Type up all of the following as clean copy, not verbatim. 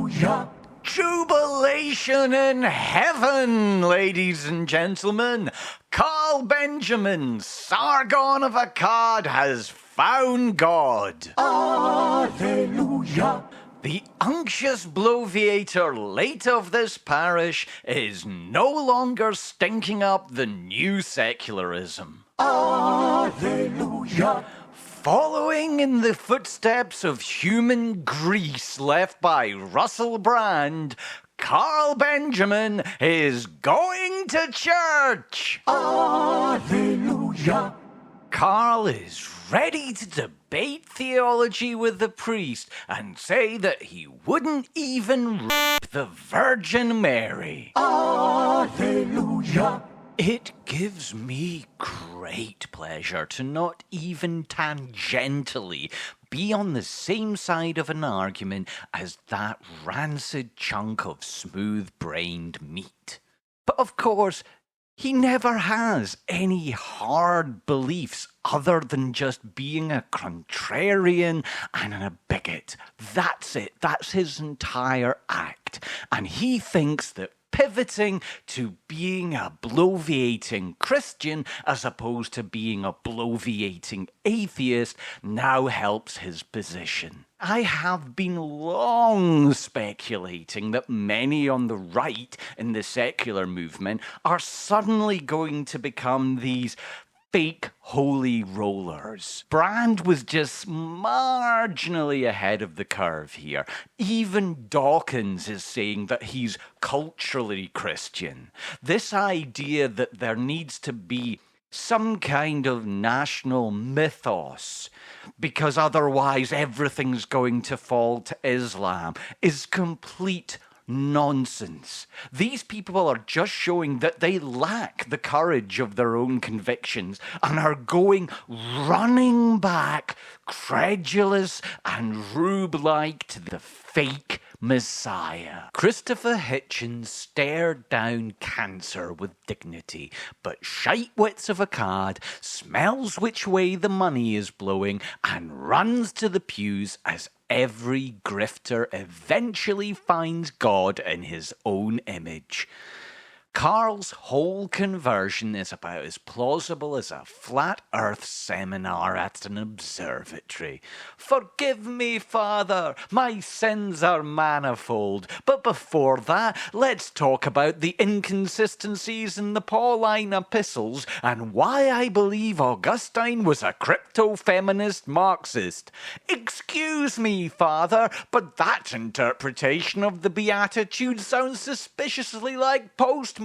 Hallelujah. Jubilation in heaven, ladies and gentlemen. Carl Benjamin, Sargon of Akkad, has found God. Alleluia. The unctuous bloviator late of this parish is no longer stinking up the new secularism. Alleluia. Following in the footsteps of human grease left by Russell Brand, Carl Benjamin is going to church. Alleluia. Carl is ready to debate theology with the priest and say that he wouldn't even rape the Virgin Mary. Alleluia. It gives me great pleasure to not even tangentially be on the same side of an argument as that rancid chunk of smooth-brained meat. But of course, he never has any hard beliefs other than just being a contrarian and a bigot. That's it. That's his entire act. And he thinks that pivoting to being a bloviating Christian as opposed to being a bloviating atheist now helps his position. I have been long speculating that many on the right in the secular movement are suddenly going to become these fake holy rollers. Brand was just marginally ahead of the curve here. Even Dawkins is saying that he's culturally Christian. This idea that there needs to be some kind of national mythos because otherwise everything's going to fall to Islam is complete nonsense. These people are just showing that they lack the courage of their own convictions and are going running back, credulous and rube-like to the fake Messiah. Christopher Hitchens stared down cancer with dignity, but shitewits of Akkad smells which way the money is blowing and runs to the pews as every grifter eventually finds God in his own image. Carl's whole conversion is about as plausible as a flat earth seminar at an observatory. Forgive me, Father, my sins are manifold. But before that, let's talk about the inconsistencies in the Pauline epistles and why I believe Augustine was a crypto-feminist Marxist. Excuse me, Father, but that interpretation of the Beatitudes sounds suspiciously like postmodern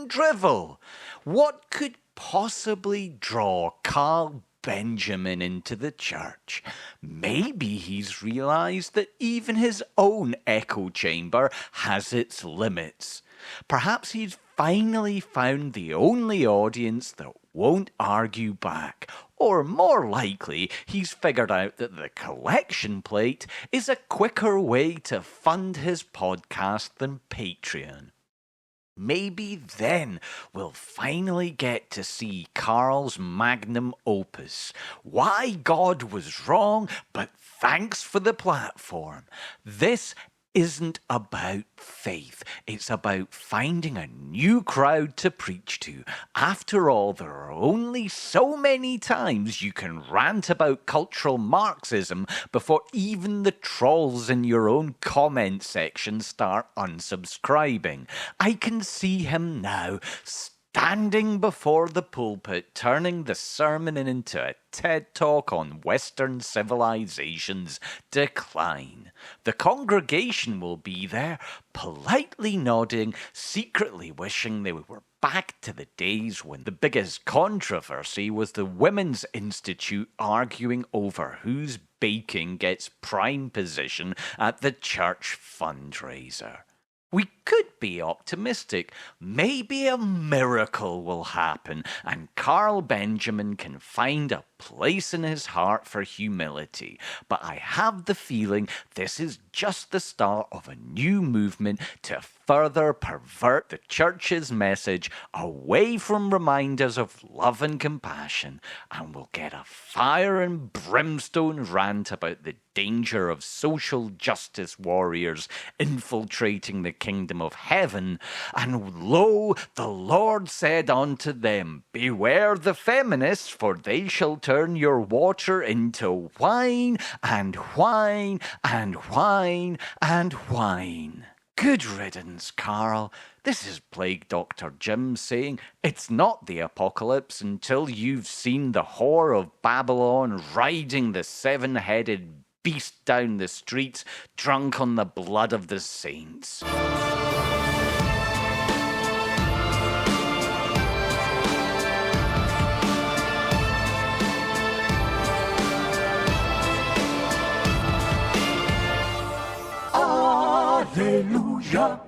drivel. What could possibly draw Carl Benjamin into the church? Maybe he's realised that even his own echo chamber has its limits. Perhaps he's finally found the only audience that won't argue back. Or more likely, he's figured out that the collection plate is a quicker way to fund his podcast than Patreon. Maybe then we'll finally get to see Carl's magnum opus, Why God Was Wrong, but Thanks for the Platform. This isn't about faith. It's about finding a new crowd to preach to. After all, there are only so many times you can rant about cultural Marxism before even the trolls in your own comment section start unsubscribing. I can see him now, standing before the pulpit, turning the sermon into a TED Talk on Western civilization's decline. The congregation will be there, politely nodding, secretly wishing they were back to the days when the biggest controversy was the Women's Institute arguing over whose baking gets prime position at the church fundraiser. We could be optimistic. Maybe a miracle will happen and Carl Benjamin can find a place in his heart for humility. But I have the feeling this is just the start of a new movement to further pervert the church's message away from reminders of love and compassion, and we'll get a fire and brimstone rant about the danger of social justice warriors infiltrating the kingdom of heaven. And lo, the Lord said unto them, Beware the feminists, for they shall turn your water into wine, and wine, and wine, and wine. Good riddance, Carl. This is Plague Dr. Jim saying it's not the apocalypse until you've seen the whore of Babylon riding the seven-headed beast down the streets, drunk on the blood of the saints. Alleluia.